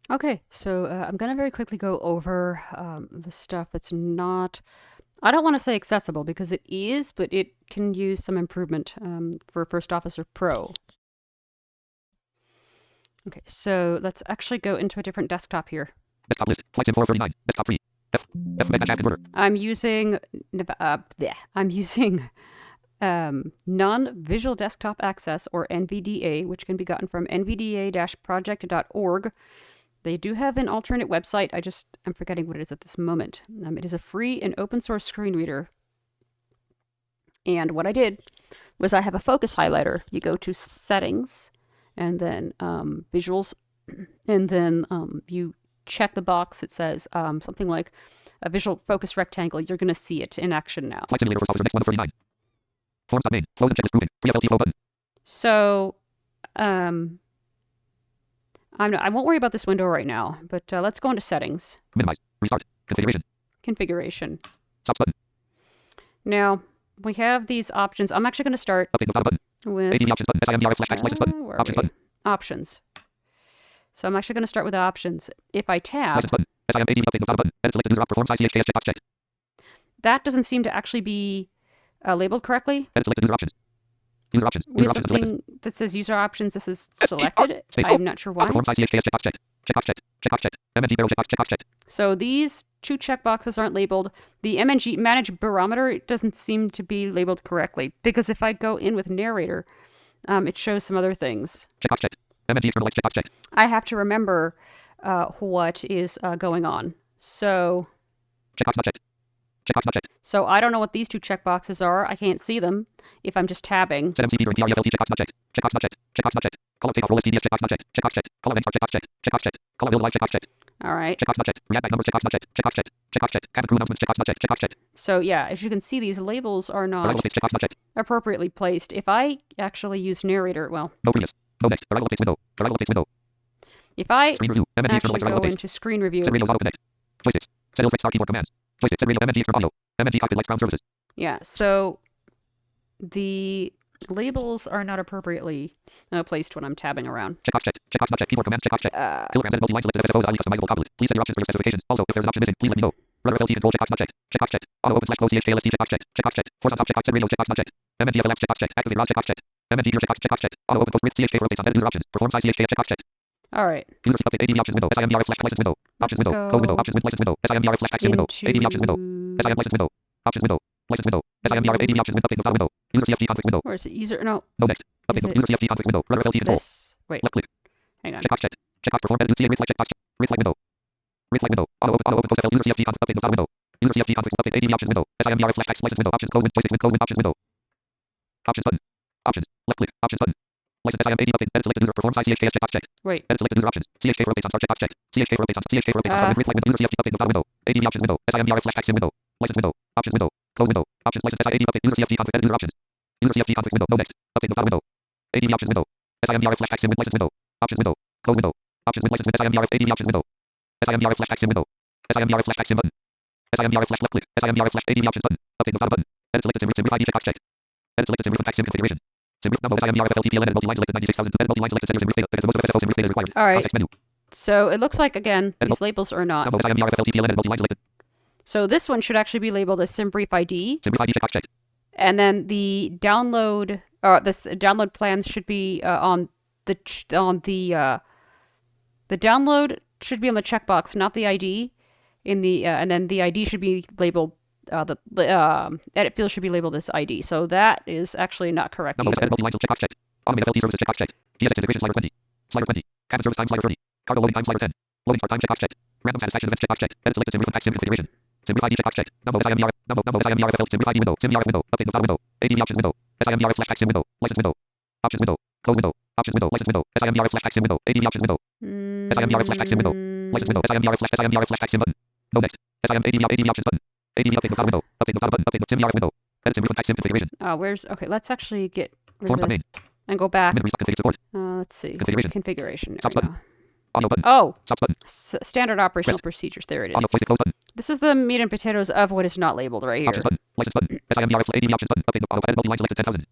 Okay, so I'm going to very quickly go over the stuff that's not, I don't want to say accessible because it is, but it can use some improvement for First Officer Pro. Okay, so let's actually go into a different desktop here. Desktop list. Flight Sim 439. Desktop 3. F converter. I'm using, I'm using non-visual desktop access, or NVDA, which can be gotten from nvda-project.org. They do have an alternate website. I'm forgetting what it is at this moment. It is a free and open source screen reader. And what I did was I have a focus highlighter. You go to settings and then visuals, and then you check the box that says something like a visual focus rectangle. You're going to see it in action now. Flight Simulator First Officer next 139. Forms main. Close and checklist proven. Free FLT flow button. So I won't worry about this window right now, but let's go into settings. Minimize. Restart. Configuration. Configuration. Stops button. Now, we have these options. I'm actually going to start Update the button. with ADV options button. SIMDRF/text license button. Options button. Options. So I'm actually going to start with options. If I tab, License button. SIM ADV update the button. Edit selected user op perform size CHKS checkbox checked. that doesn't seem to actually be labeled correctly. Edit selected user options. User options. We User have options something selected. that says user options. This is selected. I'm not sure why. Perform size CHKS checkbox checked. Checkbox checked. Checkbox checked. MNG barrel checkbox checked. So these two checkboxes aren't labeled. The MNG manage barometer doesn't seem to be labeled correctly, because if I go in with narrator, it shows some other things. Checkbox checked. MNG external lights checkbox checked. I have to remember what is going on. So Checkbox not checked. Checkbox not checked. So I don't know what these two checkboxes are. I can't see them if I'm just tabbing. Set MCP during PREFLT checkbox not checked. Checkbox not checked. Checkbox not checked. Call out takeoff roll SDS checkbox not checked. Checkbox checked. Call out export checkbox checked. Checkbox checked. Call out build live checkbox checked. All right. Checkbox not checked. React back numbers checkbox not checked. Checkbox checked. Checkbox checked. Cabin crew announcements checkbox not checked. Checkbox checked. So yeah, as you can see, these labels are not Arrival updates checkbox not checked. appropriately placed. If I actually use narrator, well, No previous. No next. Arrival updates window. Arrival updates window. if I Screen review. MNG external actually lights arrival go updates. into screen review, Set radios auto connect. Joysticks. Set Ilfix star keyboard commands. Joystick. Set radio MNG external audio. MNG cockpit lights ground services. yeah, so the labels are not appropriately placed when I'm tabbing around. Checkbox checked. Checkbox not checked. Keyboard commands checkbox checked. Kilograms and multi-line selected FSFO is customizable tablet. Please set your options for your specifications. Also, if there is an option missing, please let me know. Rudder FLT control checkbox not checked. Checkbox checked. Auto open /close CHKLST checkbox checked. Checkbox checked. Force on top checkbox set radio checkbox not checked. MND FLX checkbox checked. Activate ROS checkbox checked. MND gear checkbox checked. Auto open post with CHK rotates on edit user options. Perform size CHK checkbox checked. All right. User seat update ADV options window. SIMDRF flash license window. Options window. Close window. Options with license window. SIMDRF flash action window. ADV options window. SIM license window. Options window. License window. SIMDRF ADV options with update no window. User CFG conflict window. Where is it? User, no. No next. Update Is it user CFG conflict window. Rudder FLT control. This. Wait, Left click. hang on. Checkbox checked. Checkbox perform edit CA reflect checkbox. Reflect window. Reflect window. Auto open post FL user CFG conflict update no window. User CFG conflict update ADV options window. SIMDRF flash text license window. Options close with joystick with close with options window. Options button. Options. Left click. Options button. License SIM ADV update. Edit selected user perform size CHKS checkbox checked. Wait. Edit selected user options. CHK rotates on start checkbox checked. CHK rotates on start with reflect window. User CFG update no window. ADV options window. SIMDRF flash text window. License window. Options window. Close window. Options license SIADV update. User CFG conflict edit user options. User CFG conflict window. No next. Update no window. ADV options window. SIMDRF flash text license window. Options window. Close window. Options with license with SIMDRF ADV options window. SIMDRF flash text window. SIMDRF flash text button. SIMDRF flash left click. SIMDRF flash ADV options button. Update no button. Edit selected sim ID checkbox checked. Edit selected sim text sim configuration. Sim number SIMDRF FLTPLN edit multi-line selected 96,000. Edit multi-line select sim data because most of FSFO sim data is required. All right. Context menu. So it looks like, again, these labels are not. Number SIMDRF FLTPLN edit multi-line selected. So this one should actually be labeled as SimBrief ID. SimBrief ID checkbox checked. And then the download, this download plans should be on the download should be on the checkbox, not the ID. And then the ID should be labeled. The edit field should be labeled as ID. So that is actually not correct. Number edit multi-line checkbox checked. Automated FLT services checkbox checked. DSX integration slider 20. Slider 20. Cabin service time slider 30. Cargo loading time slider 10. Loading start time checkbox checked. Random satisfaction events checkbox checked. Edit selected sim text sim configuration. SimBrief ID checkbox checked. Number SIMDRF. Number SIMDRF FLT SimBrief ID window. SIMDRF window. Update no window. ADV options window. SIMDRF flash text sim window. License window. Options window. Close window. Options window. License window. SIMDRF flash text sim window. ADV options window. SIMDRF flash text sim window. License window. SIMDRF flash text sim button. No next. SIM ADV options button. ADV update no window. Update no button. Update SIMDRF window. Edit sim text sim configuration. Where's okay? Let's actually get rid Forms of this main. and go back. Configured support. Let's see. Configuration. Configuration. There Stops we button. go. Audio button. Oh, Stops button. standard operational procedures. There it is. Audio joystick close button. This is the meat and potatoes of what is not labeled right here. Options button. License button. SIMDRF ADV options button. Update auto edit multi-line selected 10,000.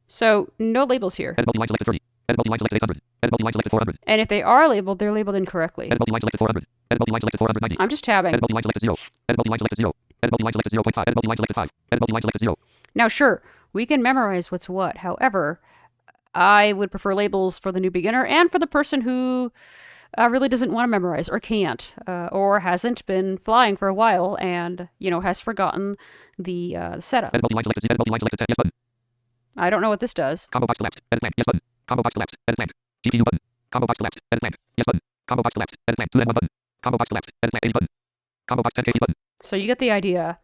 So no labels here. Edit multi-line selected 30. Edit multi-line selected 800. Edit multi-line selected 400. And if they are labeled, they're labeled incorrectly. Edit multi-line selected 400. Edit multi-line selected 490. I'm just tabbing. Edit multi-line selected 0. Edit multi-line selected 0. Edit multi-line selected 0.5. Edit multi-line selected 5. Edit multi-line selected 0. Now, sure, we can memorize what's what. However, I would prefer labels for the new beginner and for the person who really doesn't want to memorize or can't or hasn't been flying for a while and, has forgotten the setup. Edit multi-line selected 0. Edit multi-line selected 10. Yes button. I don't know what this does. Combo box collapsed. Edit blank. Yes button. Combo box collapsed. Edit blank. GPU button. Combo box collapsed. Edit blank. Yes button. Combo box collapsed. Edit blank. 2 1 button. Combo box collapsed. Edit blank. 80 button. Combo box 10 KT button. So you get the idea.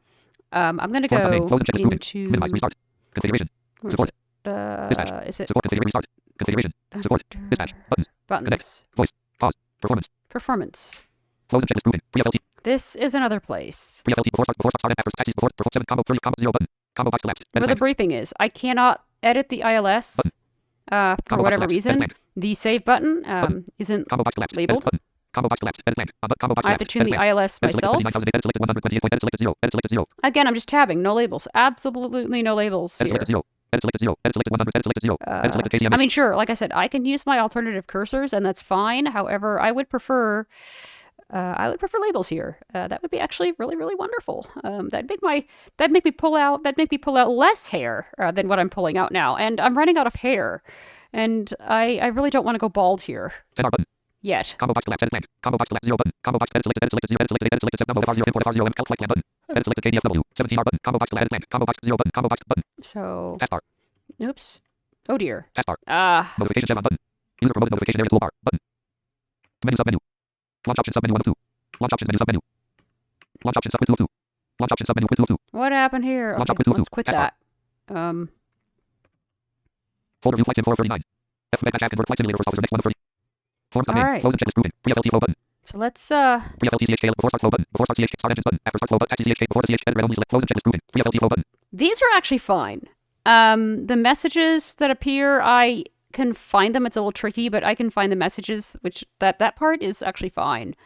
I'm going to Force go update. Close and check is moving. into... Minimize. Restart. Configuration. Support. Dispatch. Is it... Support configuration. Restart. Configuration. Support. Dispatch. Buttons. Buttons. Connect. Voice. Pause. Performance. Performance. Close and check is moving. Pre-FLT. This is another place. Pre-FLT before start and after taxis before perform 7 combo 30 combo 0 button. Combo box collapsed. Where the briefing is. I cannot edit the ILS for whatever reason. The save button isn't labeled. I have to tune the ILS myself. Again, I'm just tabbing. No labels. Absolutely no labels here. I mean, sure, like I said, I can use my alternative cursors, and that's fine. However, I would prefer labels here. That would be actually really, really wonderful. That'd make me pull out less hair than what I'm pulling out now. And I'm running out of hair, and I really don't want to go bald here. Yet. Combo box collapse, edit blank. Combo box collapse 0 button. Combo box edit selected 0, edit selected 7 number 0 import R0 M calc flight plan button. Edit selected KDFW 17 R button. Combo box edit blank. Combo box 0 button. Combo box button. So. Taskbar. Oops. Oh dear. Taskbar. Notification chevron button. User promoted notification area toolbar button. Menu submenu. Launch option submenu 1 of 2. Launch options menu submenu. Launch option submenu 2. Launch option submenu quiz 2 of 2. What happened here? Launch Okay, let's quit that. Folder view flight sim 439. F backdash convert flight simulator for next 1 of 30. Forms All right. Close and checklist proving. Pre-FLT flow button. So let's Pre-FLT CHK before start flow button. Before start CHK start engines button. After start flow button. Taxi CHK before the CHK edit red only select close and checklist proving. Pre-FLT flow button. These are actually fine. The messages that appear, I can find them. It's a little tricky, but I can find the messages, which that part is actually fine.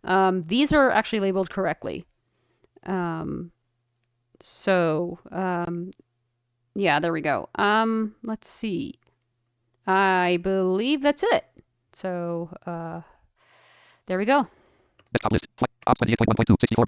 These are actually labeled correctly. Yeah, there we go. Let's see. I believe that's it. So, there we go. Desktop list. Ops 28.1.2, 64